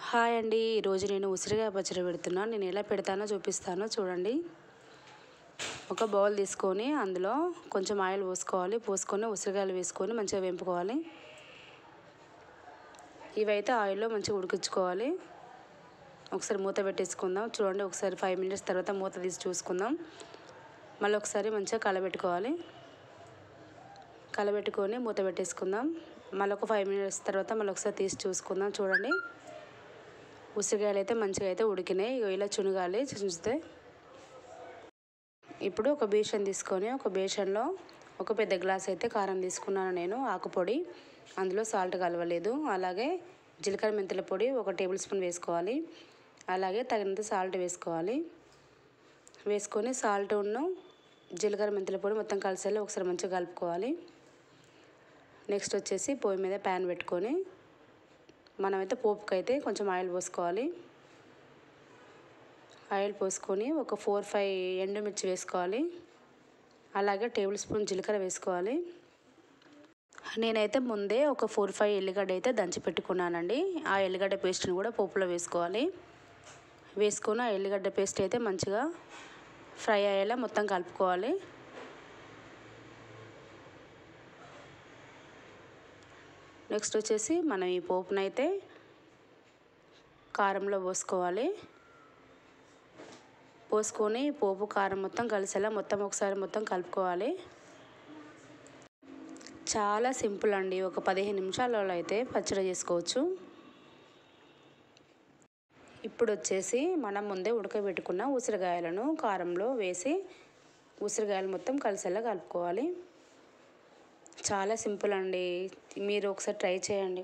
Hi అండి, ఈరోజు నేను ఉసిరికాయ పచ్చడి పెడుతున్నాను. నేను ఎలా పెడతానో చూపిస్తాను చూడండి. ఒక బౌల్ తీసుకొని అందులో కొంచెం ఆయిల్ పోసుకొని ఉసిరికాయలు వేసుకొని మంచిగా వేపుకోవాలి. ఇవైతే ఆయిల్లో మంచిగా ఉడికించుకోవాలి. ఒకసారి మూత పెట్టేసుకుందాం. చూడండి, ఒకసారి 5 మినిట్స్ తర్వాత మూత తీసి చూసుకుందాం. మళ్ళీ ఒకసారి మంచిగా కలబెట్టుకొని మూత పెట్టేసుకుందాం. మళ్ళీ ఒక 5 మినిట్స్ తర్వాత మళ్ళీ ఒకసారి తీసి చూసుకుందాం. చూడండి, ఉసిరికాయలు అయితే మంచిగా అయితే ఉడికినాయి. ఇలా చునగాలి చుంచితే. ఇప్పుడు ఒక బేషన్ తీసుకొని ఒక బేషన్లో ఒక పెద్ద గ్లాస్ అయితే కారం తీసుకున్నాను నేను, ఆకుపొడి. అందులో సాల్ట్ కలవలేదు. అలాగే జీలకర్ర మెంతుల పొడి 1 టేబుల్ స్పూన్ వేసుకోవాలి. అలాగే తగినంత సాల్ట్ వేసుకోవాలి. వేసుకొని సాల్ట్ జీలకర్ర మెంతుల పొడి మొత్తం కలిసేలా ఒకసారి మంచిగా కలుపుకోవాలి. నెక్స్ట్ వచ్చేసి పొయ్యి మీద ప్యాన్ పెట్టుకొని మనమైతే పోపుకైతే కొంచెం ఆయిల్ పోసుకోవాలి. ఆయిల్ పోసుకొని ఒక 4-5 ఎండుమిర్చి వేసుకోవాలి. అలాగే టేబుల్ స్పూన్ జీలకర్ర వేసుకోవాలి. నేనైతే ముందే ఒక 4-5 ఎల్లిగడ్డ అయితే దంచి పెట్టుకున్నానండి. ఆ ఎల్లిగడ్డ పేస్ట్ని కూడా పోపులో వేసుకోవాలి. వేసుకొని ఆ ఎల్లిగడ్డ పేస్ట్ అయితే మంచిగా ఫ్రై అయ్యేలా మొత్తం కలుపుకోవాలి. నెక్స్ట్ వచ్చేసి మనం ఈ పోపునైతే కారంలో పోసుకొని పోపు కారం మొత్తం కలిసేలా ఒకసారి కలుపుకోవాలి. చాలా సింపుల్ అండి. ఒక 15 నిమిషాలలో అయితే పచ్చడి చేసుకోవచ్చు. ఇప్పుడు వచ్చేసి మనం ముందే ఉడకబెట్టుకున్న ఉసిరికాయలను కారంలో వేసి ఉసిరికాయలు మొత్తం కలిసేలా కలుపుకోవాలి. చాలా సింపుల్ అండి. మీరు ఒకసారి ట్రై చేయండి.